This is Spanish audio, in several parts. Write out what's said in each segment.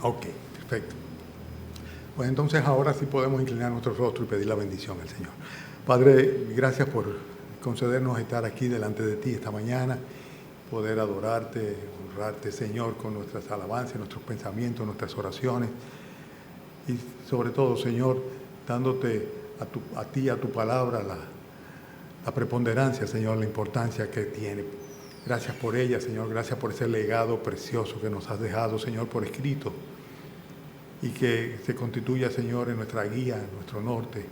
Ok, perfecto. Pues entonces ahora sí podemos inclinar nuestro rostro y pedir la bendición al Señor. Padre, gracias por concedernos estar aquí delante de ti esta mañana, poder adorarte, honrarte, Señor, con nuestras alabanzas, nuestros pensamientos, nuestras oraciones. Y sobre todo, Señor, dándote a ti, a tu palabra, la preponderancia, Señor, la importancia que tiene. Gracias por ella, Señor. Gracias por ese legado precioso que nos has dejado, Señor, por escrito. Y que se constituya, Señor, en nuestra guía, en nuestro norte.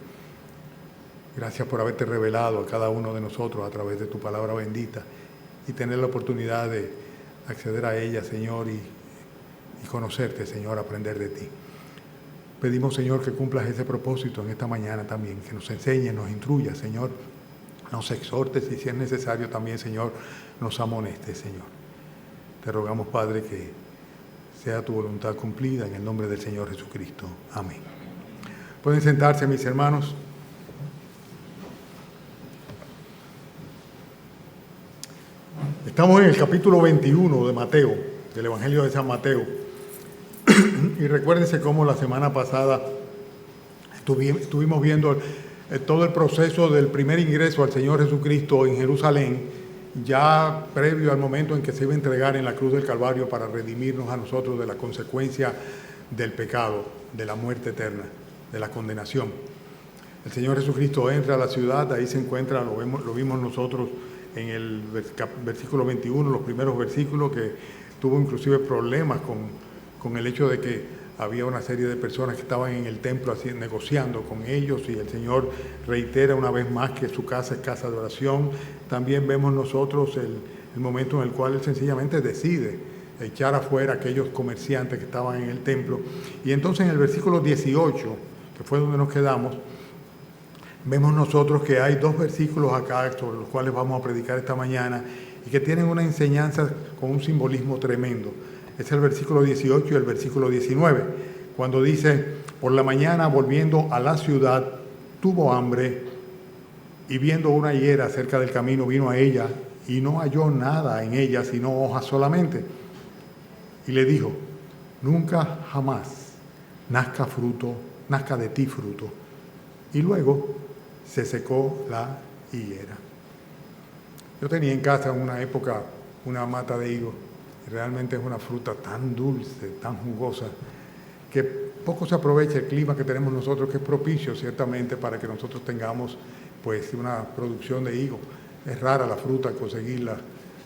Gracias por haberte revelado a cada uno de nosotros a través de tu palabra bendita y tener la oportunidad de acceder a ella, Señor, y conocerte, Señor, aprender de ti. Pedimos, Señor, que cumplas ese propósito en esta mañana también, que nos enseñes, nos instruyas, Señor, nos exhortes y si es necesario también, Señor, nos amonestes, Señor. Te rogamos, Padre, que sea tu voluntad cumplida en el nombre del Señor Jesucristo. Amén. Pueden sentarse, mis hermanos. Estamos en el capítulo 21 de Mateo, del Evangelio de San Mateo. Y recuérdense cómo la semana pasada estuvimos viendo todo el proceso del primer ingreso al Señor Jesucristo en Jerusalén, ya previo al momento en que se iba a entregar en la cruz del Calvario para redimirnos a nosotros de la consecuencia del pecado, de la muerte eterna, de la condenación. El Señor Jesucristo entra a la ciudad, ahí se encuentra, lo vimos nosotros en el versículo 21, los primeros versículos, que tuvo inclusive problemas con el hecho de que había una serie de personas que estaban en el templo así, negociando con ellos, y el Señor reitera una vez más que su casa es casa de oración. También vemos nosotros el momento en el cual Él sencillamente decide echar afuera a aquellos comerciantes que estaban en el templo. Y entonces en el versículo 18, que fue donde nos quedamos, vemos nosotros que hay dos versículos acá sobre los cuales vamos a predicar esta mañana y que tienen una enseñanza con un simbolismo tremendo. Es el versículo 18 y el versículo 19, cuando dice: por la mañana, volviendo a la ciudad, tuvo hambre, y viendo una higuera cerca del camino, vino a ella, y no halló nada en ella, sino hojas solamente. Y le dijo: nunca jamás nazca de ti fruto. Y luego se secó la higuera. Yo tenía en casa en una época una mata de higo. Realmente es una fruta tan dulce, tan jugosa, que poco se aprovecha el clima que tenemos nosotros, que es propicio ciertamente para que nosotros tengamos pues una producción de higo. Es rara la fruta, conseguirla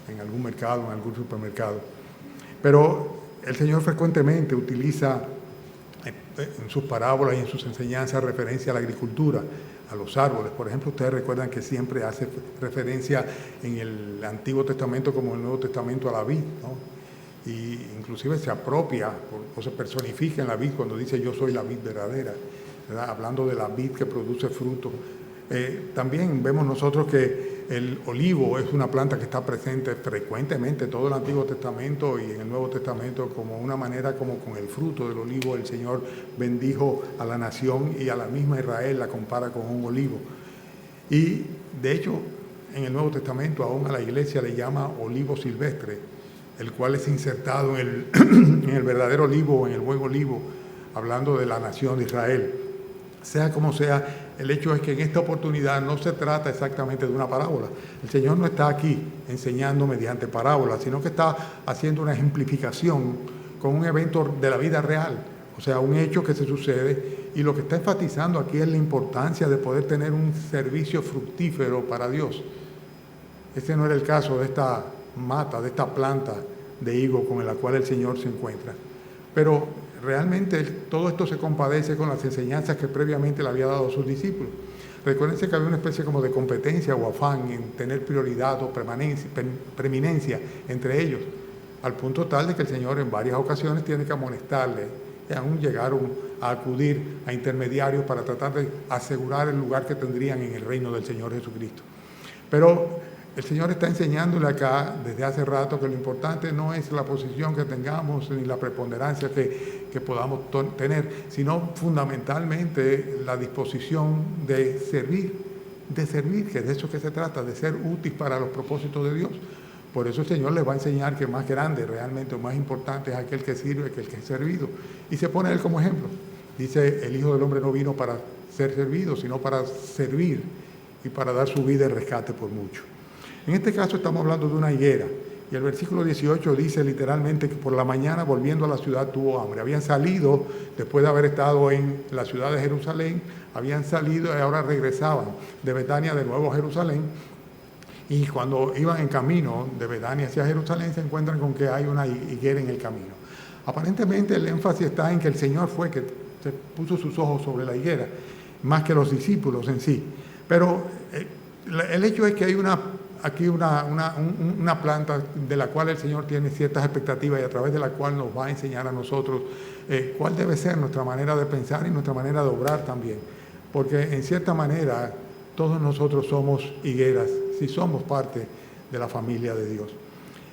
en algún mercado, en algún supermercado. Pero el Señor frecuentemente utiliza en sus parábolas y en sus enseñanzas referencia a la agricultura, a los árboles. Por ejemplo, ustedes recuerdan que siempre hace referencia en el Antiguo Testamento como en el Nuevo Testamento a la vid, ¿no? Y inclusive se apropia o se personifica en la vid cuando dice: yo soy la vid verdadera, ¿verdad? Hablando de la vid que produce fruto. También vemos nosotros que el olivo es una planta que está presente frecuentemente en todo el Antiguo Testamento y en el Nuevo Testamento, como una manera como con el fruto del olivo el Señor bendijo a la nación, y a la misma Israel la compara con un olivo. Y de hecho en el Nuevo Testamento aún a la iglesia le llama olivo silvestre, el cual es insertado en el verdadero olivo, en el buen olivo, hablando de la nación de Israel. Sea como sea, el hecho es que en esta oportunidad no se trata exactamente de una parábola. El Señor no está aquí enseñando mediante parábolas, sino que está haciendo una ejemplificación con un evento de la vida real, o sea, un hecho que se sucede, y lo que está enfatizando aquí es la importancia de poder tener un servicio fructífero para Dios. Este no era el caso de esta mata, de esta planta de higo con la cual el Señor se encuentra. Pero realmente todo esto se compadece con las enseñanzas que previamente le había dado a sus discípulos. Recuérdense que había una especie como de competencia o afán en tener prioridad o preeminencia entre ellos, al punto tal de que el Señor en varias ocasiones tiene que amonestarle, y aún llegaron a acudir a intermediarios para tratar de asegurar el lugar que tendrían en el reino del Señor Jesucristo. Pero el Señor está enseñándole acá desde hace rato que lo importante no es la posición que tengamos ni la preponderancia que podamos tener, sino fundamentalmente la disposición de servir, que es de eso que se trata, de ser útil para los propósitos de Dios. Por eso el Señor les va a enseñar que más grande, realmente, o más importante es aquel que sirve que el que es servido. Y se pone Él como ejemplo. Dice, el Hijo del Hombre no vino para ser servido, sino para servir y para dar su vida en rescate por mucho. En este caso estamos hablando de una higuera. Y el versículo 18 dice literalmente que por la mañana, volviendo a la ciudad, tuvo hambre. Habían salido, después de haber estado en la ciudad de Jerusalén, habían salido y ahora regresaban de Betania de nuevo a Jerusalén. Y cuando iban en camino de Betania hacia Jerusalén, se encuentran con que hay una higuera en el camino. Aparentemente el énfasis está en que el Señor fue que se puso sus ojos sobre la higuera, más que los discípulos en sí. Pero el hecho es que hay aquí una planta de la cual el Señor tiene ciertas expectativas y a través de la cual nos va a enseñar a nosotros cuál debe ser nuestra manera de pensar y nuestra manera de obrar también. Porque en cierta manera todos nosotros somos higueras, si somos parte de la familia de Dios.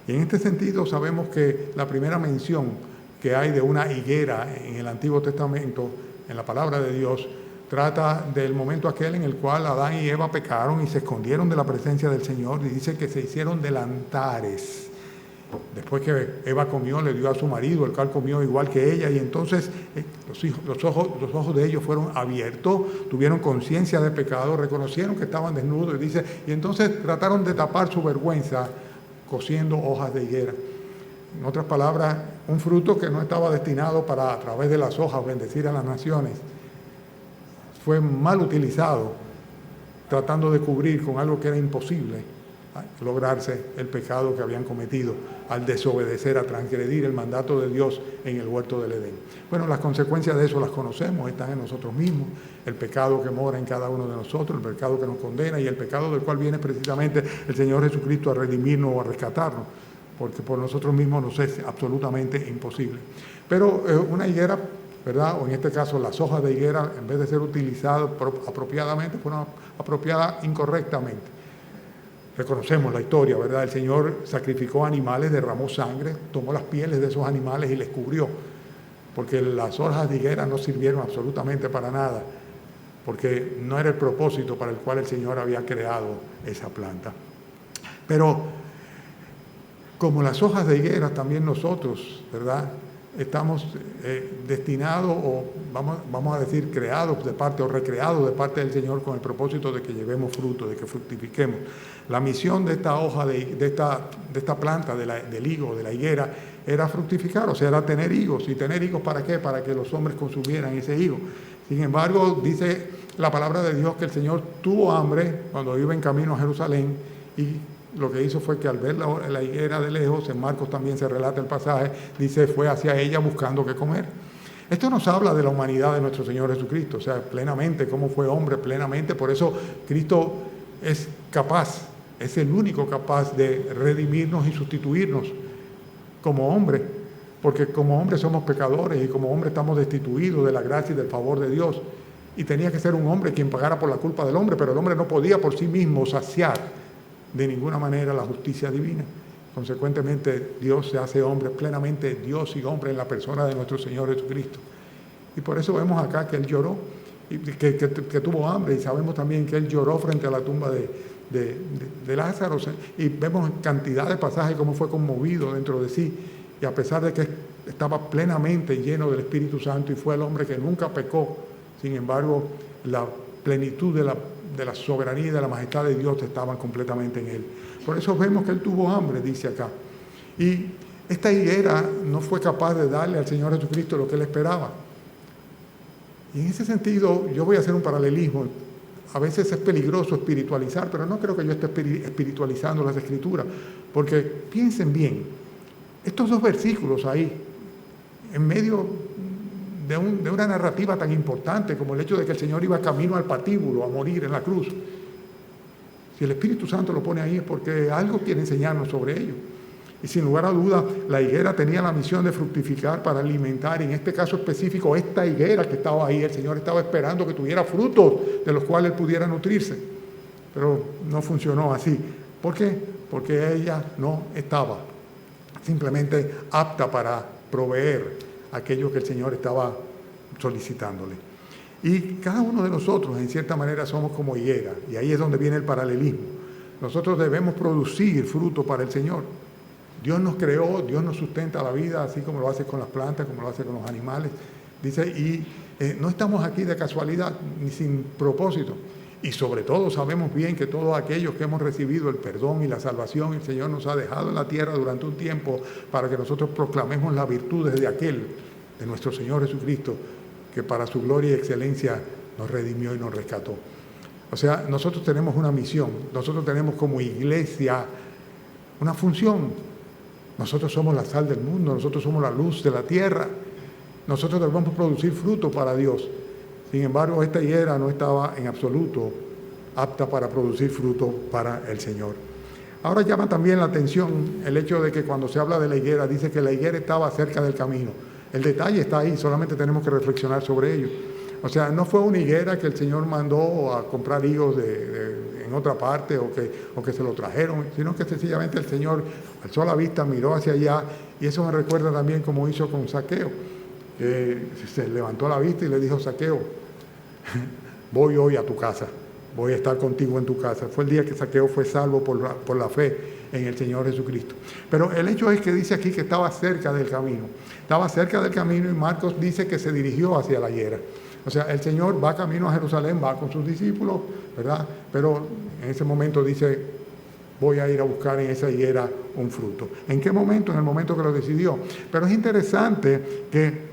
Y en este sentido sabemos que la primera mención que hay de una higuera en el Antiguo Testamento, en la palabra de Dios, trata del momento aquel en el cual Adán y Eva pecaron y se escondieron de la presencia del Señor, y dice que se hicieron delantares. Después que Eva comió, le dio a su marido, el cual comió igual que ella, y entonces los ojos de ellos fueron abiertos, tuvieron conciencia de pecado, reconocieron que estaban desnudos, y dice, y entonces trataron de tapar su vergüenza cosiendo hojas de higuera. En otras palabras, un fruto que no estaba destinado para, a través de las hojas, bendecir a las naciones, fue mal utilizado, tratando de cubrir con algo que era imposible lograrse el pecado que habían cometido al desobedecer, a transgredir el mandato de Dios en el huerto del Edén. Bueno, las consecuencias de eso las conocemos, están en nosotros mismos, el pecado que mora en cada uno de nosotros, el pecado que nos condena y el pecado del cual viene precisamente el Señor Jesucristo a redimirnos o a rescatarnos, porque por nosotros mismos nos es absolutamente imposible. Pero una higuera, ¿verdad? O en este caso las hojas de higuera, en vez de ser utilizadas apropiadamente, fueron apropiadas incorrectamente. Reconocemos la historia, ¿verdad? El Señor sacrificó animales, derramó sangre, tomó las pieles de esos animales y les cubrió, porque las hojas de higuera no sirvieron absolutamente para nada, porque no era el propósito para el cual el Señor había creado esa planta. Pero como las hojas de higuera, también nosotros, ¿verdad?, estamos destinados, o vamos a decir creados de parte o recreados de parte del Señor con el propósito de que llevemos fruto, de que fructifiquemos. La misión de esta hoja, de esta planta, del higo, de la higuera, era fructificar, o sea, era tener higos. ¿Y tener higos para qué? Para que los hombres consumieran ese higo. Sin embargo, dice la palabra de Dios que el Señor tuvo hambre cuando iba en camino a Jerusalén, y lo que hizo fue que al ver la higuera de lejos, en Marcos también se relata el pasaje, dice, fue hacia ella buscando qué comer. Esto nos habla de la humanidad de nuestro Señor Jesucristo, o sea, plenamente, cómo fue hombre plenamente. Por eso Cristo es capaz, es el único capaz de redimirnos y sustituirnos como hombre, porque como hombre somos pecadores y como hombre estamos destituidos de la gracia y del favor de Dios. Y tenía que ser un hombre quien pagara por la culpa del hombre, pero el hombre no podía por sí mismo saciar de ninguna manera la justicia divina. Consecuentemente, Dios se hace hombre, plenamente Dios y hombre en la persona de nuestro Señor Jesucristo. Y por eso vemos acá que Él lloró, y que tuvo hambre, y sabemos también que Él lloró frente a la tumba de Lázaro, y vemos cantidad de pasajes cómo fue conmovido dentro de sí, y a pesar de que estaba plenamente lleno del Espíritu Santo y fue el hombre que nunca pecó, sin embargo, la plenitud de la soberanía y de la majestad de Dios estaban completamente en Él. Por eso vemos que Él tuvo hambre, dice acá. Y esta higuera no fue capaz de darle al Señor Jesucristo lo que Él esperaba. Y en ese sentido, yo voy a hacer un paralelismo. A veces es peligroso espiritualizar, pero no creo que yo esté espiritualizando las Escrituras, porque piensen bien, estos dos versículos ahí, en medio de una narrativa tan importante como el hecho de que el Señor iba camino al patíbulo, a morir en la cruz. Si el Espíritu Santo lo pone ahí es porque algo quiere enseñarnos sobre ello. Y sin lugar a duda, la higuera tenía la misión de fructificar para alimentar, y en este caso específico, esta higuera que estaba ahí, el Señor estaba esperando que tuviera frutos de los cuales Él pudiera nutrirse. Pero no funcionó así. ¿Por qué? Porque ella no estaba simplemente apta para proveer aquello que el Señor estaba solicitándole. Y cada uno de nosotros, en cierta manera, somos como higuera, y ahí es donde viene el paralelismo. nosotros debemos producir fruto para el Señor. Dios nos creó, Dios nos sustenta la vida, así como lo hace con las plantas, como lo hace con los animales. Dice, y no estamos aquí de casualidad, ni sin propósito. Y sobre todo sabemos bien que todos aquellos que hemos recibido el perdón y la salvación, el Señor nos ha dejado en la tierra durante un tiempo para que nosotros proclamemos las virtudes de aquel, de nuestro Señor Jesucristo, que para su gloria y excelencia nos redimió y nos rescató. O sea, nosotros tenemos una misión, nosotros tenemos como iglesia una función. Nosotros somos la sal del mundo, nosotros somos la luz de la tierra, nosotros debemos producir fruto para Dios. Sin embargo, esta higuera no estaba en absoluto apta para producir fruto para el Señor. Ahora llama también la atención el hecho de que cuando se habla de la higuera, dice que la higuera estaba cerca del camino. El detalle está ahí, solamente tenemos que reflexionar sobre ello. O sea, no fue una higuera que el Señor mandó a comprar higos en otra parte o que se lo trajeron, sino que sencillamente el Señor alzó la vista, miró hacia allá, y eso me recuerda también como hizo con Zaqueo. Se levantó la vista y le dijo: Zaqueo, voy hoy a tu casa, voy a estar contigo en tu casa. Fue el día que Zaqueo fue salvo por la fe en el Señor Jesucristo. Pero el hecho es que dice aquí que estaba cerca del camino. Estaba cerca del camino, y Marcos dice que se dirigió hacia la higuera. O sea, el Señor va camino a Jerusalén, va con sus discípulos, ¿verdad? Pero en ese momento dice: voy a ir a buscar en esa higuera un fruto. ¿En qué momento? En el momento que lo decidió. Pero es interesante que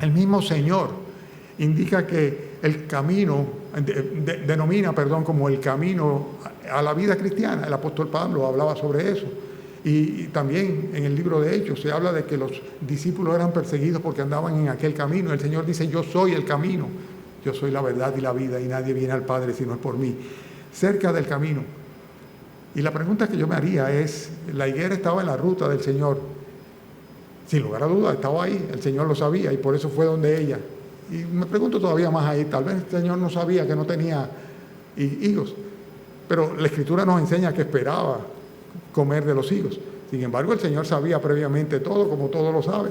el mismo Señor indica que el camino, denomina como el camino a la vida cristiana. El apóstol Pablo hablaba sobre eso. Y también en el libro de Hechos se habla de que los discípulos eran perseguidos porque andaban en aquel camino. El Señor dice: yo soy el camino, yo soy la verdad y la vida, y nadie viene al Padre si no es por mí. Cerca del camino. Y la pregunta que yo me haría es: la higuera estaba en la ruta del Señor. Sin lugar a dudas, estaba ahí, el Señor lo sabía, y por eso fue donde ella. Y me pregunto todavía más ahí, tal vez el Señor no sabía que no tenía higos, pero la Escritura nos enseña que esperaba comer de los higos. Sin embargo, el Señor sabía previamente todo, como todos lo saben.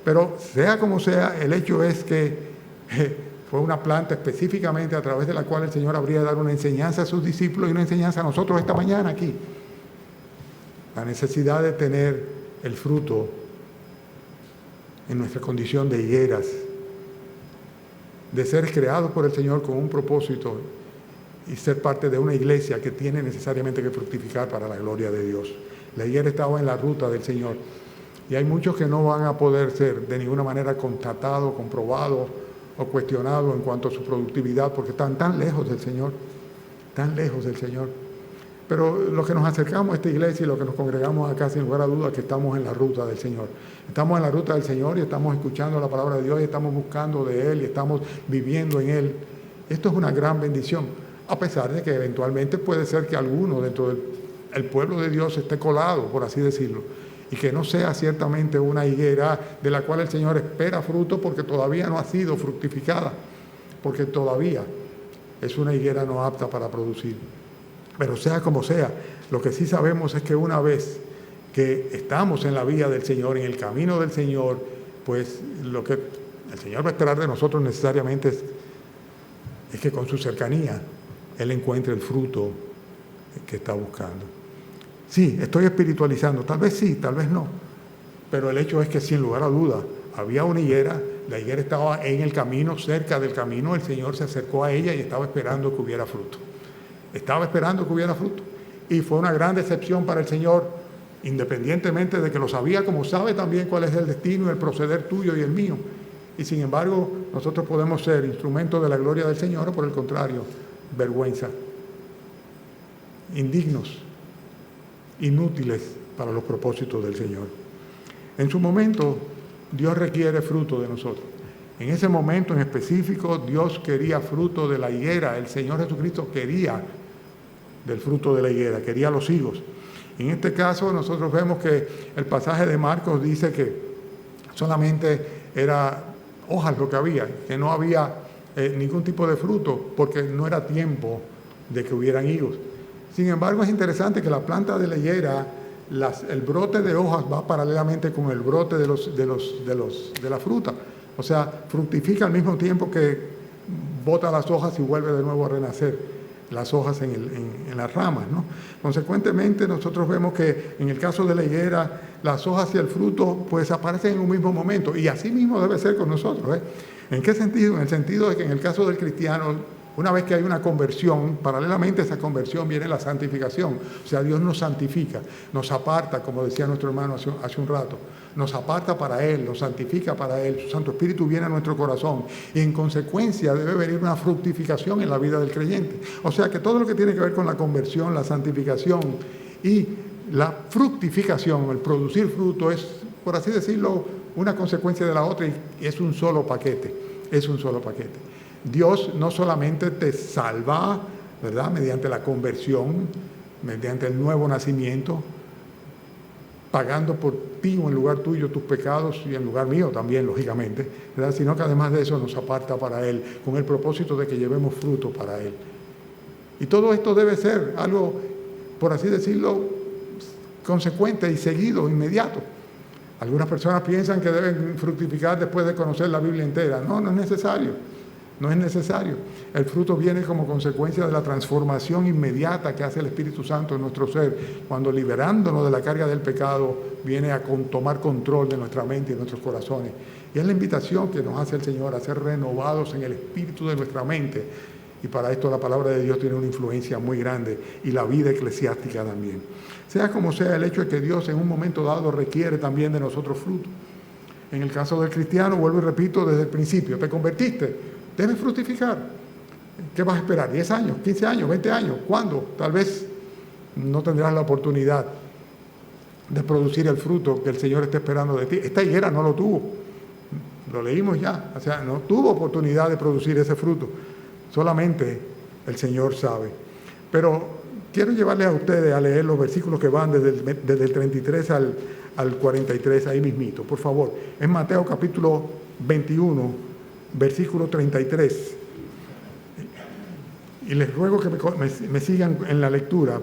Pero sea como sea, el hecho es que fue una planta específicamente a través de la cual el Señor habría de dar una enseñanza a sus discípulos y una enseñanza a nosotros esta mañana aquí. La necesidad de tener el fruto en nuestra condición de higueras, de ser creados por el Señor con un propósito y ser parte de una iglesia que tiene necesariamente que fructificar para la gloria de Dios. La higuera estaba en la ruta del Señor, y hay muchos que no van a poder ser de ninguna manera constatados, comprobados o cuestionados en cuanto a su productividad, porque están tan lejos del Señor, tan lejos del Señor. Pero los que nos acercamos a esta iglesia y los que nos congregamos acá, sin lugar a dudas, que estamos en la ruta del Señor. Estamos en la ruta del Señor y estamos escuchando la palabra de Dios y estamos buscando de Él y estamos viviendo en Él. Esto es una gran bendición, a pesar de que eventualmente puede ser que alguno dentro del pueblo de Dios esté colado, por así decirlo, y que no sea ciertamente una higuera de la cual el Señor espera fruto porque todavía no ha sido fructificada, porque todavía es una higuera no apta para producir. Pero sea como sea, lo que sí sabemos es que una vez que estamos en la vía del Señor, en el camino del Señor, pues lo que el Señor va a esperar de nosotros necesariamente es que con su cercanía Él encuentre el fruto que está buscando. Sí, estoy espiritualizando, tal vez sí, tal vez no, pero el hecho es que sin lugar a duda había una higuera, la higuera estaba en el camino, cerca del camino, el Señor se acercó a ella y estaba esperando que hubiera fruto. Estaba esperando que hubiera fruto. Y fue una gran decepción para el Señor, independientemente de que lo sabía, como sabe también cuál es el destino y el proceder tuyo y el mío. Y sin embargo, nosotros podemos ser instrumentos de la gloria del Señor, o por el contrario, vergüenza, indignos, inútiles para los propósitos del Señor. En su momento, Dios requiere fruto de nosotros. En ese momento en específico, Dios quería fruto de la higuera. El Señor Jesucristo quería del fruto de la higuera, quería los higos. En este caso, nosotros vemos que el pasaje de Marcos dice que solamente era hojas lo que había, que no había ningún tipo de fruto, porque no era tiempo de que hubieran higos. Sin embargo, es interesante que la planta de la higuera, el brote de hojas va paralelamente con el brote de la fruta. O sea, fructifica al mismo tiempo que bota las hojas y vuelve de nuevo a renacer. las hojas en las ramas, ¿no? Consecuentemente, nosotros vemos que en el caso de la higuera, las hojas y el fruto pues aparecen en un mismo momento, y así mismo debe ser con nosotros, ¿eh? ¿En qué sentido? En el sentido de que en el caso del cristiano, una vez que hay una conversión, paralelamente a esa conversión viene la santificación. O sea, Dios nos santifica, nos aparta, como decía nuestro hermano hace un rato, nos aparta para Él, nos santifica para Él, su Santo Espíritu viene a nuestro corazón y en consecuencia debe venir una fructificación en la vida del creyente. O sea que todo lo que tiene que ver con la conversión, la santificación y la fructificación, el producir fruto, es, por así decirlo, una consecuencia de la otra y es un solo paquete, es un solo paquete. Dios no solamente te salva, ¿verdad?, mediante la conversión, mediante el nuevo nacimiento, pagando por ti o en lugar tuyo tus pecados y en lugar mío también, lógicamente, ¿verdad?, sino que además de eso nos aparta para Él, con el propósito de que llevemos fruto para Él. Y todo esto debe ser algo, por así decirlo, consecuente y seguido, inmediato. Algunas personas piensan que deben fructificar después de conocer la Biblia entera. No, no es necesario. No es necesario. El fruto viene como consecuencia de la transformación inmediata que hace el Espíritu Santo en nuestro ser, cuando liberándonos de la carga del pecado, viene a tomar control de nuestra mente y de nuestros corazones. Y es la invitación que nos hace el Señor a ser renovados en el espíritu de nuestra mente. Y para esto la palabra de Dios tiene una influencia muy grande y la vida eclesiástica también. Sea como sea, el hecho es que Dios en un momento dado requiere también de nosotros fruto. En el caso del cristiano, vuelvo y repito desde el principio, te convertiste, debes fructificar. ¿Qué vas a esperar? ¿10 años? ¿15 años? ¿20 años? ¿Cuándo? Tal vez no tendrás la oportunidad de producir el fruto que el Señor está esperando de ti. Esta higuera no lo tuvo. Lo leímos ya. O sea, no tuvo oportunidad de producir ese fruto. Solamente el Señor sabe. Pero quiero llevarles a ustedes a leer los versículos que van desde el 33 al 43, ahí mismito. Por favor, en Mateo capítulo 21, versículo 33. Y les ruego que me sigan en la lectura.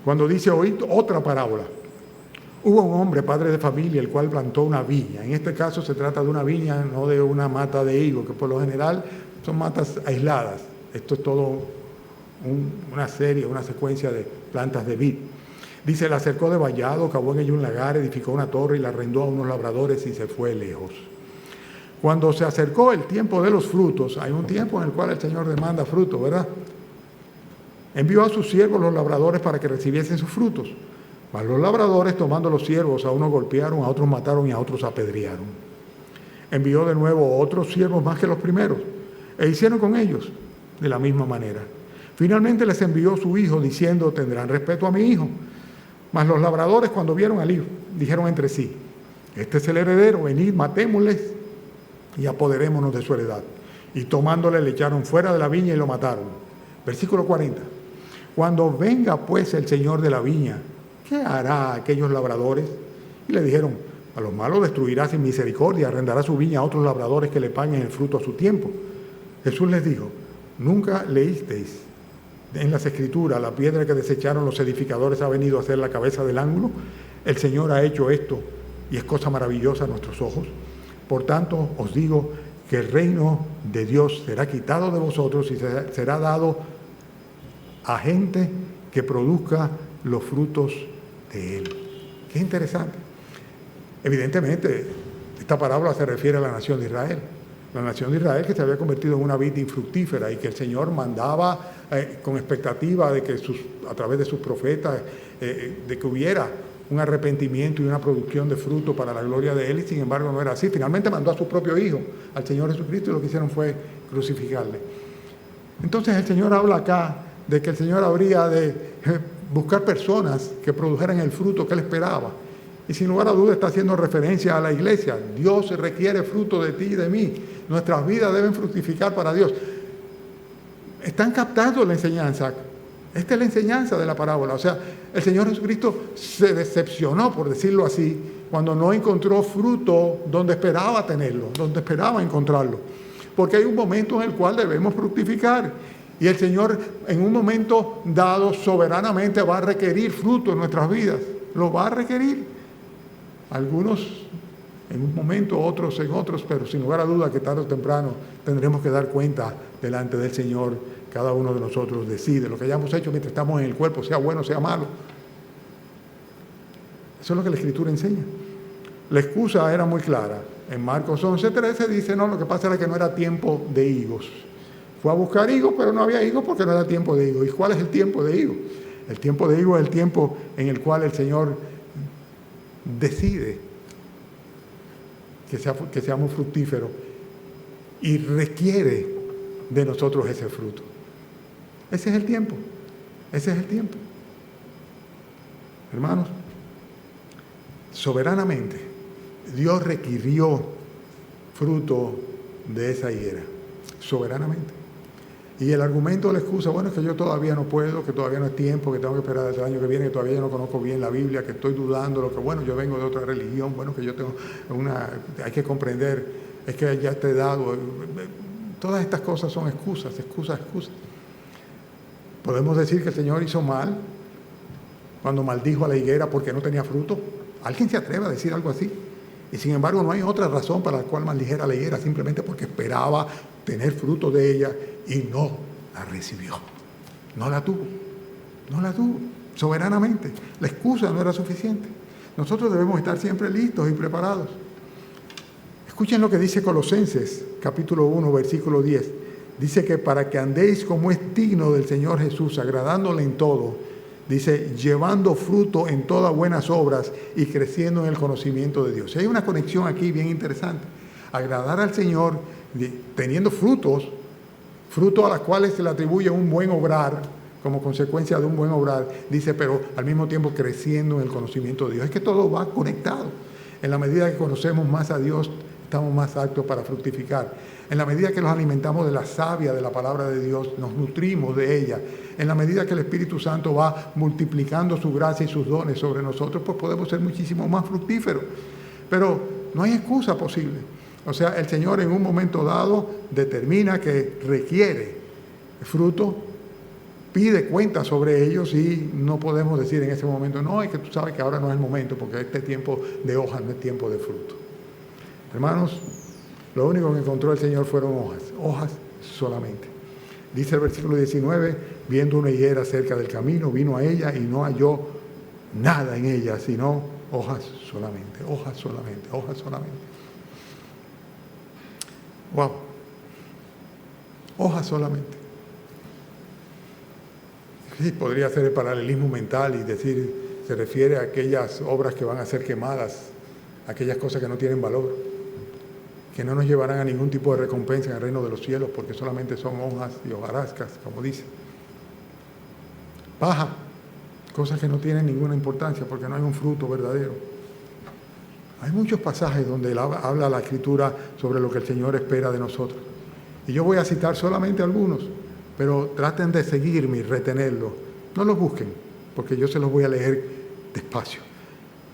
Cuando dice, oíd otra parábola. Hubo un hombre, padre de familia, el cual plantó una viña. En este caso se trata de una viña, no de una mata de higo, que por lo general son matas aisladas. Esto es todo una serie, una secuencia de plantas de vid. Dice, la acercó de vallado, cavó en ella un lagar, edificó una torre y la arrendó a unos labradores y se fue lejos. Cuando se acercó el tiempo de los frutos, hay un tiempo en el cual el Señor demanda fruto, ¿verdad? Envió a sus siervos los labradores para que recibiesen sus frutos. Mas los labradores, tomando los siervos, a unos golpearon, a otros mataron y a otros apedrearon. Envió de nuevo otros siervos más que los primeros, e hicieron con ellos de la misma manera. Finalmente les envió su hijo, diciendo, tendrán respeto a mi hijo. Mas los labradores, cuando vieron al hijo, dijeron entre sí, este es el heredero, venid, matémosles y apoderémonos de su heredad. Y tomándole le echaron fuera de la viña y lo mataron. Versículo 40. Cuando venga pues el Señor de la viña, ¿qué hará a aquellos labradores? Y le dijeron, a los malos destruirá sin misericordia, arrendará su viña a otros labradores que le paguen el fruto a su tiempo. Jesús les dijo, ¿nunca leísteis en las Escrituras la piedra que desecharon los edificadores ha venido a ser la cabeza del ángulo? El Señor ha hecho esto y es cosa maravillosa a nuestros ojos. Por tanto, os digo que el reino de Dios será quitado de vosotros y será dado a gente que produzca los frutos de Él. Qué interesante. Evidentemente, esta parábola se refiere a la nación de Israel. La nación de Israel que se había convertido en una vid infructífera y que el Señor mandaba con expectativa de que a través de sus profetas, de que hubiera un arrepentimiento y una producción de fruto para la gloria de Él, y sin embargo no era así. Finalmente mandó a su propio Hijo, al Señor Jesucristo, y lo que hicieron fue crucificarle. Entonces el Señor habla acá de que el Señor habría de buscar personas que produjeran el fruto que Él esperaba. Y sin lugar a dudas está haciendo referencia a la iglesia. Dios requiere fruto de ti y de mí. Nuestras vidas deben fructificar para Dios. ¿Están captando la enseñanza? Esta es la enseñanza de la parábola. O sea, el Señor Jesucristo se decepcionó, por decirlo así, cuando no encontró fruto donde esperaba tenerlo, donde esperaba encontrarlo. Porque hay un momento en el cual debemos fructificar. Y el Señor, en un momento dado, soberanamente va a requerir fruto en nuestras vidas. Lo va a requerir. Algunos en un momento, otros en otros, pero sin lugar a duda que tarde o temprano tendremos que dar cuenta delante del Señor cada uno de nosotros decide. Lo que hayamos hecho mientras estamos en el cuerpo, sea bueno, sea malo. Eso es lo que la Escritura enseña. La excusa era muy clara. En Marcos 11:13 dice, no, lo que pasa era que no era tiempo de higos. Fue a buscar higos, pero no había higos porque no era tiempo de higos. ¿Y cuál es el tiempo de higos? El tiempo de higos es el tiempo en el cual el Señor decide que seamos fructíferos y requiere de nosotros ese fruto. Ese es el tiempo. Ese es el tiempo. Hermanos, soberanamente, Dios requirió fruto de esa higuera. Soberanamente. Y el argumento, la excusa, bueno, es que yo todavía no puedo, que todavía no es tiempo, que tengo que esperar hasta el año que viene, que todavía yo no conozco bien la Biblia, que estoy dudando, lo que bueno, yo vengo de otra religión, bueno, que yo tengo hay que comprender, es que ya te he dado. Todas estas cosas son excusas. Podemos decir que el Señor hizo mal cuando maldijo a la higuera porque no tenía fruto. ¿Alguien se atreve a decir algo así? Y sin embargo no hay otra razón para la cual maldijera a la higuera, simplemente porque esperaba tener fruto de ella y no la recibió. No la tuvo. Soberanamente. La excusa no era suficiente. Nosotros debemos estar siempre listos y preparados. Escuchen lo que dice Colosenses, capítulo 1, versículo 10. Dice que para que andéis como es digno del Señor Jesús, agradándole en todo, dice, llevando fruto en todas buenas obras y creciendo en el conocimiento de Dios. Hay una conexión aquí bien interesante. Agradar al Señor teniendo frutos a las cuales se le atribuye un buen obrar, como consecuencia de un buen obrar, dice, pero al mismo tiempo creciendo en el conocimiento de Dios. Es que todo va conectado. En la medida que conocemos más a Dios, estamos más aptos para fructificar. En la medida que nos alimentamos de la savia de la palabra de Dios, nos nutrimos de ella. En la medida que el Espíritu Santo va multiplicando su gracia y sus dones sobre nosotros, pues podemos ser muchísimo más fructíferos. Pero no hay excusa posible. O sea, el Señor en un momento dado determina que requiere fruto, pide cuenta sobre ellos y no podemos decir en ese momento, no, es que tú sabes que ahora no es el momento porque este tiempo de hojas no es tiempo de fruto. Hermanos, lo único que encontró el Señor fueron hojas solamente. Dice el versículo 19, viendo una higuera cerca del camino, vino a ella y no halló nada en ella, sino hojas solamente. Wow. Hojas solamente. Sí, podría hacer el paralelismo mental y decir, se refiere a aquellas obras que van a ser quemadas, aquellas cosas que no tienen valor, que no nos llevarán a ningún tipo de recompensa en el reino de los cielos, porque solamente son hojas y hojarascas, como dice. Paja, cosas que no tienen ninguna importancia, porque no hay un fruto verdadero. Hay muchos pasajes donde habla la Escritura sobre lo que el Señor espera de nosotros. Y yo voy a citar solamente algunos, pero traten de seguirme y retenerlo. No los busquen, porque yo se los voy a leer despacio.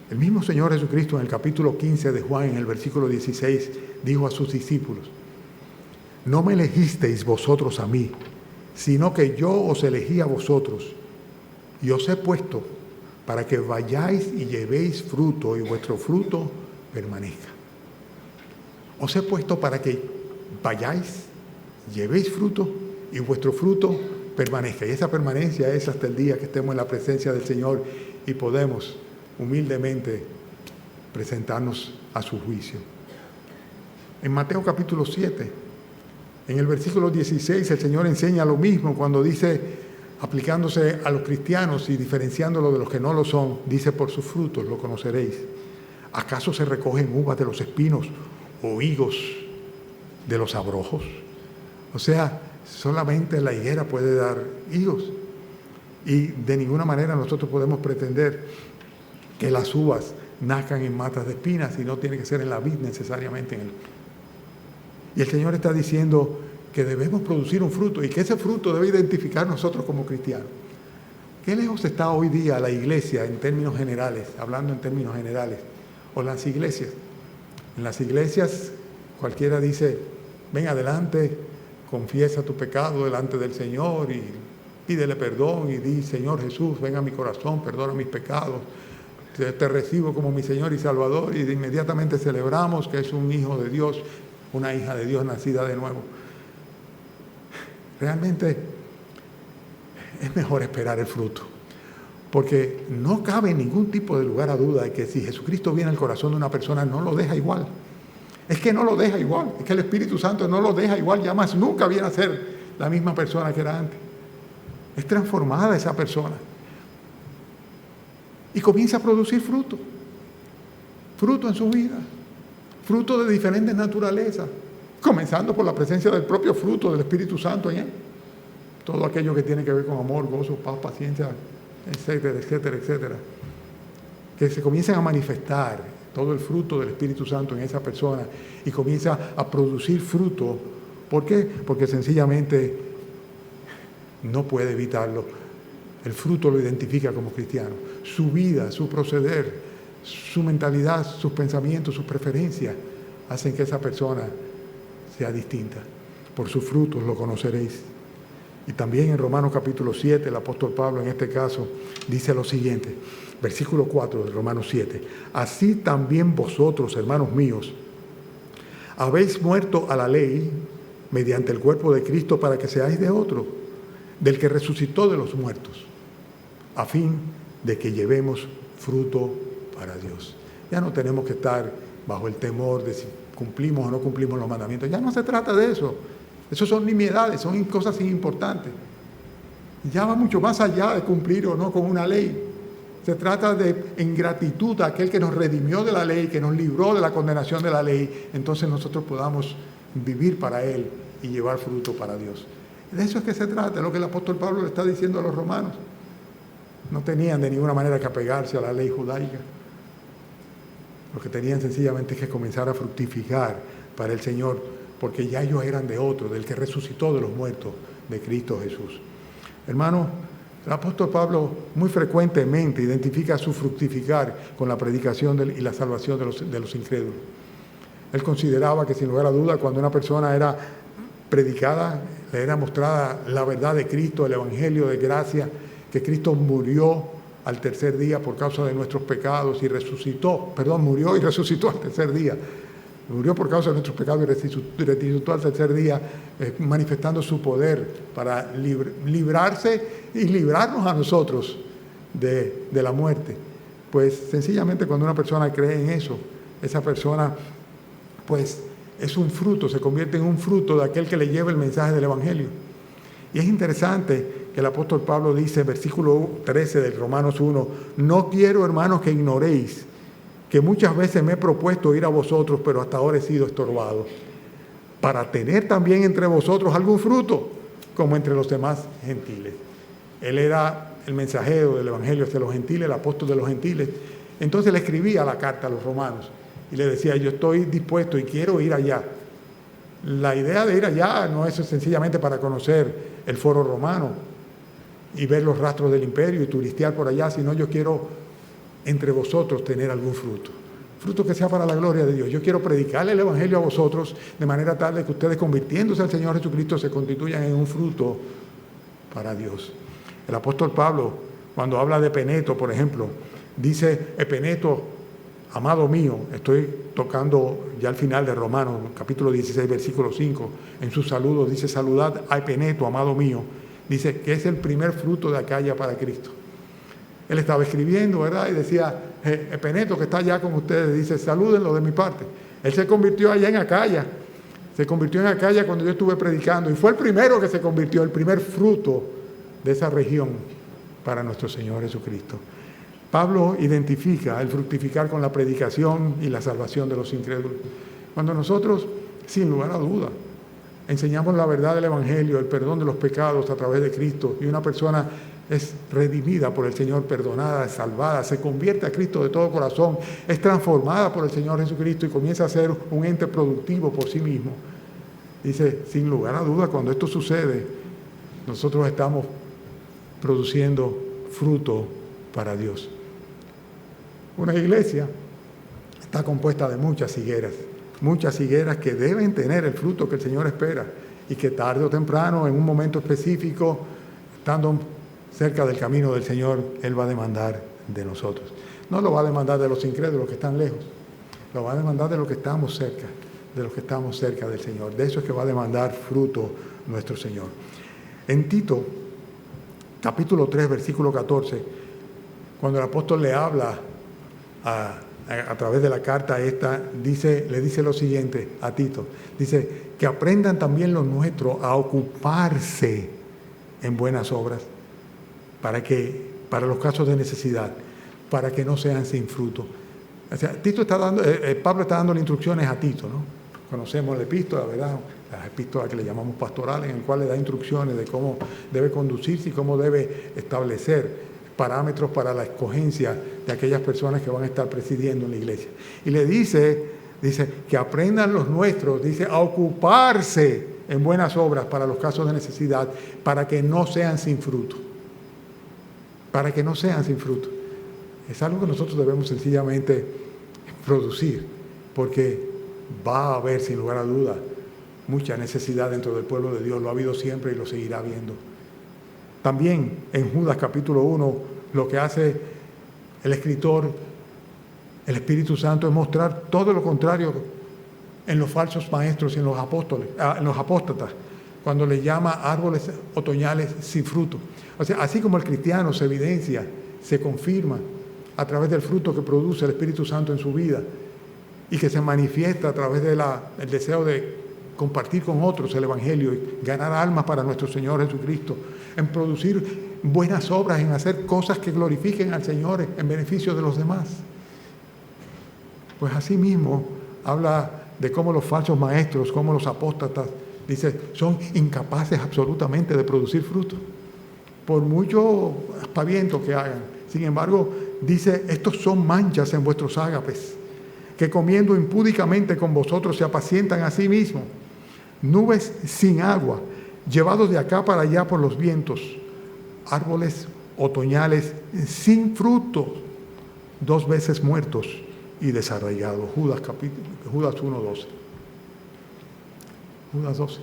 El mismo Señor Jesucristo en el capítulo 15 de Juan, en el versículo 16, dijo a sus discípulos, no me elegisteis vosotros a mí, sino que yo os elegí a vosotros, y os he puesto para que vayáis y llevéis fruto, y vuestro fruto permanezca. Os he puesto para que vayáis, llevéis fruto, y vuestro fruto permanezca. Y esa permanencia es hasta el día que estemos en la presencia del Señor y podemos humildemente presentarnos a su juicio. En Mateo capítulo 7, en el versículo 16, el Señor enseña lo mismo cuando dice, aplicándose a los cristianos y diferenciándolos de los que no lo son, dice, por sus frutos lo conoceréis. ¿Acaso se recogen uvas de los espinos o higos de los abrojos? O sea, solamente la higuera puede dar higos. Y de ninguna manera nosotros podemos pretender que las uvas nazcan en matas de espinas, y no tiene que ser en la vid necesariamente. Y el Señor está diciendo que debemos producir un fruto y que ese fruto debe identificar nosotros como cristianos. ¿Qué lejos está hoy día la iglesia en términos generales, hablando en términos generales, o las iglesias? En las iglesias cualquiera dice, ven adelante, confiesa tu pecado delante del Señor y pídele perdón y di, Señor Jesús, ven a mi corazón, perdona mis pecados, te recibo como mi Señor y Salvador, y de inmediatamente celebramos que es un hijo de Dios, una hija de Dios nacida de nuevo. Realmente es mejor esperar el fruto. Porque no cabe ningún tipo de lugar a duda de que si Jesucristo viene al corazón de una persona, no lo deja igual. Es que no lo deja igual. Es que el Espíritu Santo no lo deja igual. Ya más nunca viene a ser la misma persona que era antes. Es transformada esa persona. Y comienza a producir fruto. Fruto en su vida. Fruto de diferentes naturalezas. Comenzando por la presencia del propio fruto del Espíritu Santo en él. Todo aquello que tiene que ver con amor, gozo, paz, paciencia, etcétera, etcétera, etcétera. Que se comiencen a manifestar todo el fruto del Espíritu Santo en esa persona y comienza a producir fruto. ¿Por qué? Porque sencillamente no puede evitarlo. El fruto lo identifica como cristiano. Su vida, su proceder, su mentalidad, sus pensamientos, sus preferencias hacen que esa persona sea distinta. Por sus frutos lo conoceréis. Y también en Romanos capítulo 7, el apóstol Pablo en este caso dice lo siguiente, versículo 4 de Romanos 7. Así también vosotros, hermanos míos, habéis muerto a la ley mediante el cuerpo de Cristo para que seáis de otro, del que resucitó de los muertos, a fin de que llevemos fruto para Dios. Ya no tenemos que estar bajo el temor de si cumplimos o no cumplimos los mandamientos. Ya no se trata de eso. Eso son nimiedades, son cosas importantes. Ya va mucho más allá de cumplir o no con una ley. Se trata de, en gratitud a aquel que nos redimió de la ley, que nos libró de la condenación de la ley, entonces nosotros podamos vivir para Él y llevar fruto para Dios. De eso es que se trata, es lo que el apóstol Pablo le está diciendo a los romanos. No tenían de ninguna manera que apegarse a la ley judaica. Lo que tenían sencillamente es que comenzar a fructificar para el Señor, porque ya ellos eran de otro, del que resucitó de los muertos, de Cristo Jesús. Hermano, el apóstol Pablo muy frecuentemente identifica su fructificar con la predicación y la salvación de los incrédulos. Él consideraba que sin lugar a duda cuando una persona era predicada, le era mostrada la verdad de Cristo, el evangelio de gracia, que Cristo murió al tercer día por causa de nuestros pecados y murió y resucitó al tercer día. Murió por causa de nuestros pecados y resucitó al tercer día, manifestando su poder para librarse y librarnos a nosotros de la muerte. Pues sencillamente cuando una persona cree en eso, esa persona pues es un fruto, se convierte en un fruto de aquel que le lleva el mensaje del Evangelio. Y es interesante que el apóstol Pablo dice, versículo 13 del Romanos 1, no quiero, hermanos, que ignoréis que muchas veces me he propuesto ir a vosotros, pero hasta ahora he sido estorbado, para tener también entre vosotros algún fruto, como entre los demás gentiles. Él era el mensajero del Evangelio hacia los gentiles, el apóstol de los gentiles. Entonces le escribía la carta a los romanos y le decía, yo estoy dispuesto y quiero ir allá. La idea de ir allá no es sencillamente para conocer el foro romano y ver los rastros del imperio y turistear por allá, sino yo quiero entre vosotros tener algún fruto. Fruto que sea para la gloria de Dios. Yo quiero predicarle el Evangelio a vosotros de manera tal de que ustedes, convirtiéndose al Señor Jesucristo, se constituyan en un fruto para Dios. El apóstol Pablo, cuando habla de Epeneto, por ejemplo, dice, Epeneto, amado mío, estoy tocando ya al final de Romanos, capítulo 16, versículo 5, en su saludo dice, saludad a Epeneto, amado mío, dice que es el primer fruto de Acaya para Cristo. Él estaba escribiendo, ¿verdad? Y decía, Epeneto, que está allá con ustedes, dice, salúdenlo de mi parte. Él se convirtió allá en Acaya. Se convirtió en Acaya cuando yo estuve predicando. Y fue el primero que se convirtió, el primer fruto de esa región para nuestro Señor Jesucristo. Pablo identifica el fructificar con la predicación y la salvación de los incrédulos. Cuando nosotros, sin lugar a duda, enseñamos la verdad del Evangelio, el perdón de los pecados a través de Cristo, y una persona es redimida por el Señor, perdonada, salvada, se convierte a Cristo de todo corazón, es transformada por el Señor Jesucristo y comienza a ser un ente productivo por sí mismo. Dice, sin lugar a duda, cuando esto sucede, nosotros estamos produciendo fruto para Dios. Una iglesia está compuesta de muchas higueras que deben tener el fruto que el Señor espera y que tarde o temprano, en un momento específico, estando cerca del camino del Señor, Él va a demandar de nosotros. No lo va a demandar de los incrédulos que están lejos, lo va a demandar de los que estamos cerca, de los que estamos cerca del Señor. De eso es que va a demandar fruto nuestro Señor. En Tito capítulo 3, versículo 14, cuando el apóstol le habla a través de la carta esta, le dice lo siguiente a Tito. Dice, que aprendan también los nuestros a ocuparse en buenas obras, para los casos de necesidad, para que no sean sin fruto. O sea, Pablo está dando instrucciones a Tito, ¿no? Conocemos la epístola, ¿verdad? Las epístolas que le llamamos pastorales, en el cual le da instrucciones de cómo debe conducirse y cómo debe establecer parámetros para la escogencia de aquellas personas que van a estar presidiendo en la iglesia. Y le dice que aprendan los nuestros, dice, a ocuparse en buenas obras para los casos de necesidad, para que no sean sin fruto. Para que no sean sin fruto. Es algo que nosotros debemos sencillamente producir, porque va a haber, sin lugar a duda, mucha necesidad dentro del pueblo de Dios. Lo ha habido siempre y lo seguirá habiendo. También en Judas capítulo 1, lo que hace el escritor, el Espíritu Santo, es mostrar todo lo contrario en los falsos maestros y en los apóstatas, cuando les llama árboles otoñales sin fruto. O sea, así como el cristiano se evidencia, se confirma a través del fruto que produce el Espíritu Santo en su vida y que se manifiesta a través del deseo de compartir con otros el Evangelio y ganar almas para nuestro Señor Jesucristo, en producir buenas obras, en hacer cosas que glorifiquen al Señor en beneficio de los demás. Pues así mismo habla de cómo los falsos maestros, cómo los apóstatas, dice, son incapaces absolutamente de producir fruto, por mucho aspaviento que hagan. Sin embargo, dice, estos son manchas en vuestros ágapes, que comiendo impúdicamente con vosotros se apacientan a sí mismos, nubes sin agua, llevados de acá para allá por los vientos, árboles otoñales sin fruto, 2 veces muertos y desarraigados. Judas 1:12. Judas 12.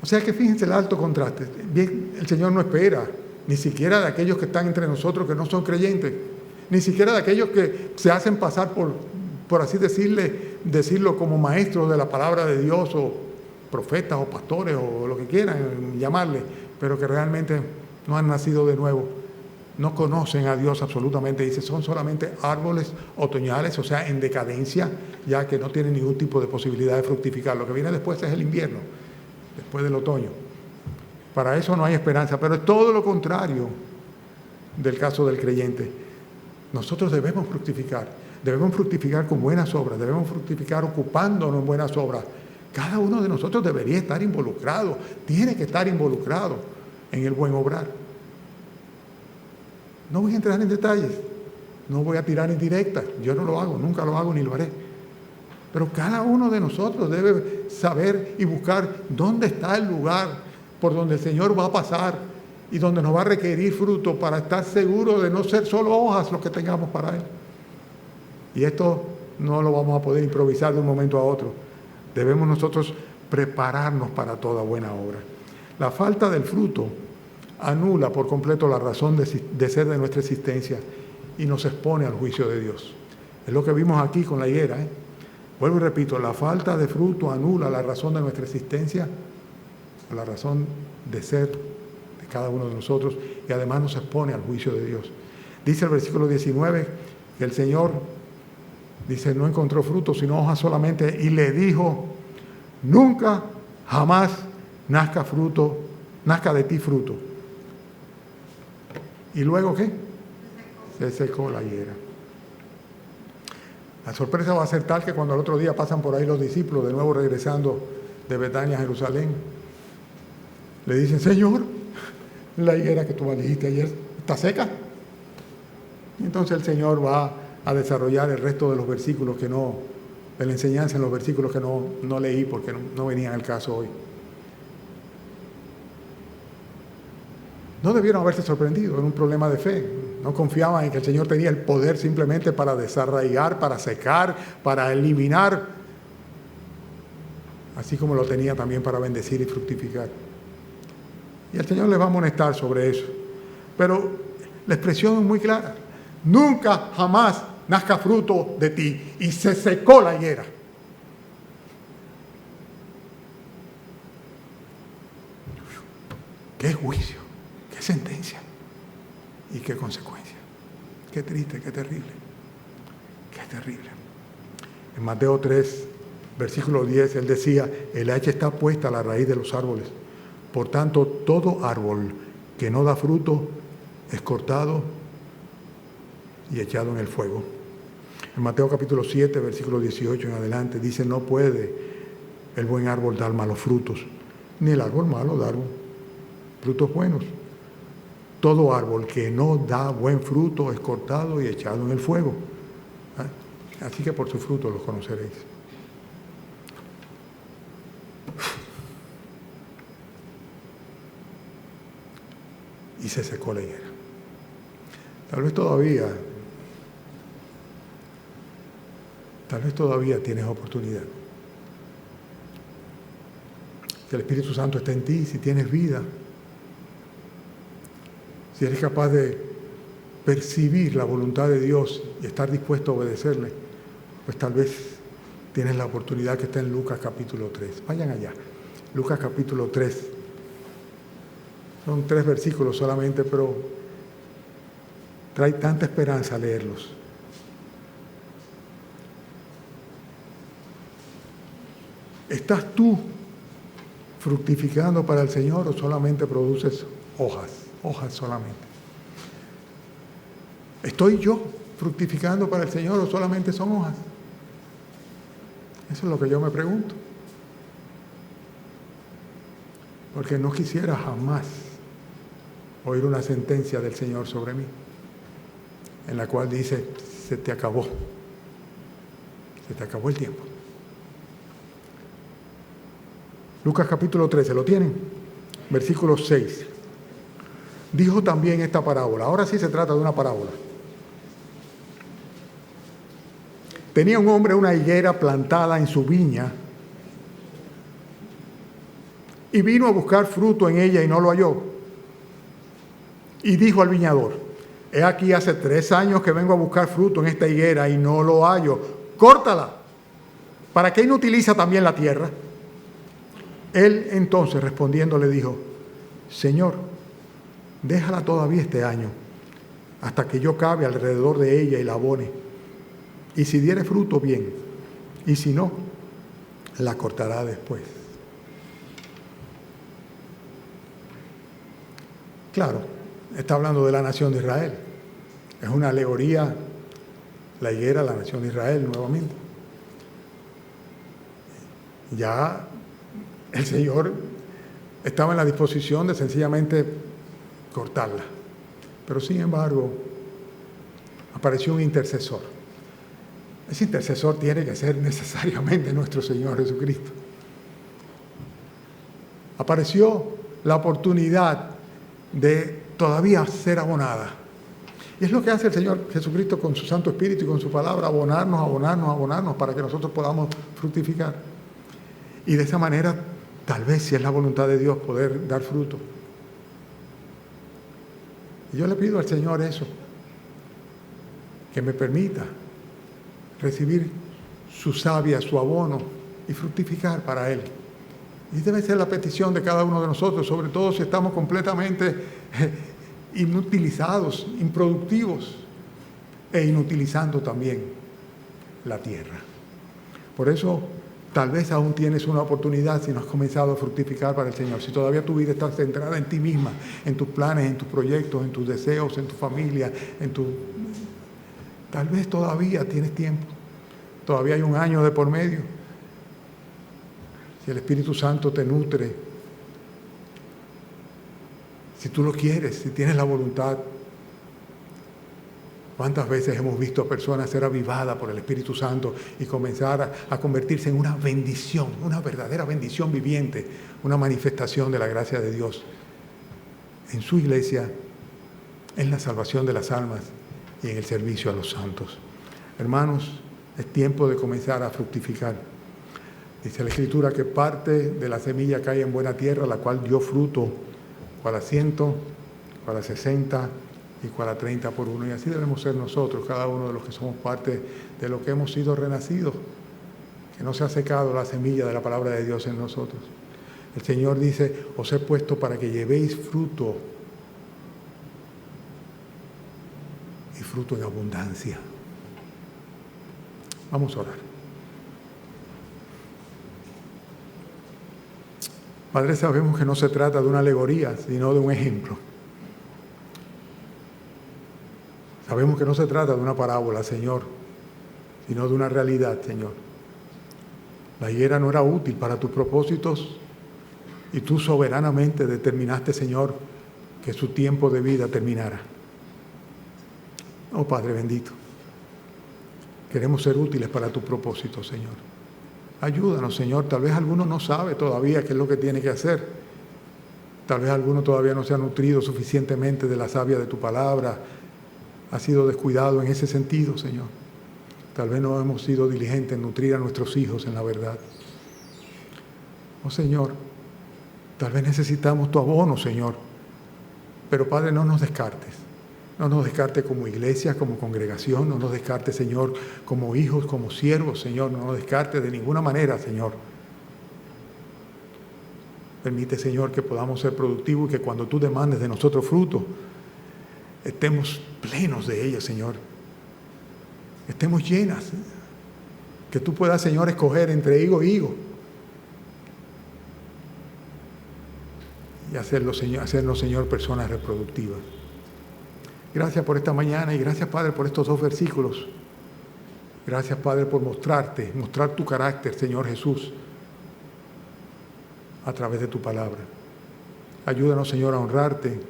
O sea que fíjense el alto contraste. Bien, el Señor no espera ni siquiera de aquellos que están entre nosotros que no son creyentes, ni siquiera de aquellos que se hacen pasar por así decirlo como maestros de la palabra de Dios, o profetas o pastores o lo que quieran llamarle, pero que realmente no han nacido de nuevo, no conocen a Dios absolutamente. Dice, son solamente árboles otoñales, o sea, en decadencia, ya que no tienen ningún tipo de posibilidad de fructificar. Lo que viene después es el invierno, después del otoño. Para eso no hay esperanza, pero es todo lo contrario del caso del creyente. Nosotros debemos fructificar con buenas obras, debemos fructificar ocupándonos en buenas obras. Cada uno de nosotros debería estar involucrado, tiene que estar involucrado en el buen obrar. No voy a entrar en detalles, no voy a tirar indirectas, yo no lo hago, nunca lo hago ni lo haré. Pero cada uno de nosotros debe saber y buscar dónde está el lugar por donde el Señor va a pasar y donde nos va a requerir fruto, para estar seguro de no ser solo hojas los que tengamos para Él. Y esto no lo vamos a poder improvisar de un momento a otro. Debemos nosotros prepararnos para toda buena obra. La falta del fruto anula por completo la razón de ser de nuestra existencia y nos expone al juicio de Dios. Es lo que vimos aquí con la higuera. Vuelvo y repito, la falta de fruto anula la razón de nuestra existencia, la razón de ser de cada uno de nosotros, y además nos expone al juicio de Dios. Dice el versículo 19 que el Señor, dice, no encontró fruto sino hojas solamente, y le dijo, nunca, jamás nazca de ti fruto. ¿Y luego qué? Se secó la higuera. La sorpresa va a ser tal que cuando el otro día pasan por ahí los discípulos, de nuevo regresando de Betania a Jerusalén, le dicen, Señor, la higuera que tú dijiste ayer está seca. Y entonces el Señor va a desarrollar el resto de los versículos de la enseñanza en los versículos que no leí porque no venían al caso hoy. No debieron haberse sorprendido, era un problema de fe. No confiaban en que el Señor tenía el poder simplemente para desarraigar, para secar, para eliminar, así como lo tenía también para bendecir y fructificar. Y el Señor les va a amonestar sobre eso. Pero la expresión es muy clara. Nunca, jamás nazca fruto de ti. Y se secó la higuera. qué juicio, qué sentencia y qué consecuencia. Qué triste, qué terrible, qué terrible. En Mateo 3, versículo 10, él decía, el hacha está puesta a la raíz de los árboles. Por tanto, todo árbol que no da fruto es cortado y echado en el fuego. En Mateo capítulo 7, versículo 18 en adelante, dice, no puede el buen árbol dar malos frutos, ni el árbol malo dar frutos buenos. Todo árbol que no da buen fruto es cortado y echado en el fuego. Así que por su fruto los conoceréis. Y se secó la higuera. Tal vez todavía tienes oportunidad. Si el Espíritu Santo está en ti, si tienes vida, si eres capaz de percibir la voluntad de Dios y estar dispuesto a obedecerle, pues tal vez tienes la oportunidad que está en Lucas capítulo 3. Vayan allá. Lucas capítulo 3. Son 3 versículos solamente, pero trae tanta esperanza leerlos. ¿Estás tú fructificando para el Señor o solamente produces hojas solamente? ¿Estoy yo fructificando para el Señor o solamente son hojas? Eso es lo que yo me pregunto. Porque no quisiera jamás oír una sentencia del Señor sobre mí, en la cual dice, se te acabó el tiempo. Lucas capítulo 13, ¿lo tienen? Versículo 6. Dijo también esta parábola, ahora sí se trata de una parábola. Tenía un hombre una higuera plantada en su viña y vino a buscar fruto en ella y no lo halló. Y dijo al viñador, he aquí hace 3 años que vengo a buscar fruto en esta higuera y no lo hallo. Córtala. ¿Para qué inutiliza también la tierra? Él entonces respondiendo le dijo, Señor, déjala todavía este año, hasta que yo cabe alrededor de ella y la abone. Y si diere fruto, bien, y si no, la cortará después. Claro, está hablando de la nación de Israel. Es una alegoría, la higuera, la nación de Israel nuevamente. Ya el Señor estaba en la disposición de sencillamente cortarla. Pero sin embargo, apareció un intercesor. Ese intercesor tiene que ser necesariamente nuestro Señor Jesucristo. Apareció la oportunidad de todavía ser abonada. Y es lo que hace el Señor Jesucristo con su Santo Espíritu y con su palabra, abonarnos para que nosotros podamos fructificar. Y de esa manera, tal vez si es la voluntad de Dios, poder dar fruto. Y yo le pido al Señor eso, que me permita recibir su savia, su abono y fructificar para Él. Y debe ser la petición de cada uno de nosotros, sobre todo si estamos completamente inutilizados, improductivos e inutilizando también la tierra. Por eso, tal vez aún tienes una oportunidad si no has comenzado a fructificar para el Señor. Si todavía tu vida está centrada en ti misma, en tus planes, en tus proyectos, en tus deseos, en tu familia, tal vez todavía tienes tiempo. Todavía hay un año de por medio. Si el Espíritu Santo te nutre, si tú lo quieres, si tienes la voluntad. ¿Cuántas veces hemos visto a personas ser avivadas por el Espíritu Santo y comenzar a convertirse en una bendición, una verdadera bendición viviente, una manifestación de la gracia de Dios en su iglesia, en la salvación de las almas y en el servicio a los santos? Hermanos, es tiempo de comenzar a fructificar. Dice la Escritura que parte de la semilla cae en buena tierra, la cual dio fruto, cual a 100, cual a 60 y cual a 30 por uno. Y así debemos ser nosotros, cada uno de los que somos parte de lo que hemos sido renacidos, que no se ha secado la semilla de la palabra de Dios en nosotros. El Señor dice, os he puesto para que llevéis fruto, y fruto en abundancia. Vamos a orar. Padre, sabemos que no se trata de una alegoría, sino de un ejemplo. Sabemos que no se trata de una parábola, Señor, sino de una realidad, Señor. La higuera no era útil para tus propósitos y tú soberanamente determinaste, Señor, que su tiempo de vida terminara. Oh, Padre bendito, queremos ser útiles para tu propósito, Señor. Ayúdanos, Señor. Tal vez alguno no sabe todavía qué es lo que tiene que hacer. Tal vez alguno todavía no se ha nutrido suficientemente de la savia de tu palabra. Ha sido descuidado en ese sentido, Señor. Tal vez no hemos sido diligentes en nutrir a nuestros hijos en la verdad. Oh, Señor, tal vez necesitamos tu abono, Señor. Pero, Padre, no nos descartes. No nos descartes como iglesia, como congregación. No nos descartes, Señor, como hijos, como siervos, Señor. No nos descartes de ninguna manera, Señor. Permite, Señor, que podamos ser productivos y que cuando tú demandes de nosotros fruto, estemos plenos de ella, Señor. Estemos llenas. Que tú puedas, Señor, escoger entre higo y higo. Y hacernos, Señor, personas reproductivas. Gracias por esta mañana y gracias, Padre, por estos 2 versículos. Gracias, Padre, por mostrar tu carácter, Señor Jesús, a través de tu palabra. Ayúdanos, Señor, a honrarte,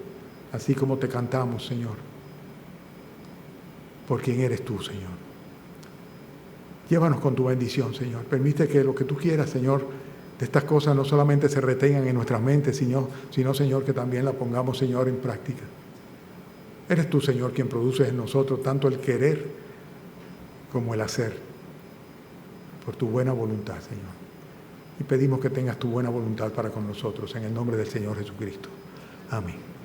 así como te cantamos, Señor, por quien eres tú, Señor. Llévanos con tu bendición, Señor. Permite que lo que tú quieras, Señor, de estas cosas no solamente se retengan en nuestras mentes, sino, Señor, que también las pongamos, Señor, en práctica. Eres tú, Señor, quien produces en nosotros tanto el querer como el hacer, por tu buena voluntad, Señor. Y pedimos que tengas tu buena voluntad para con nosotros, en el nombre del Señor Jesucristo. Amén.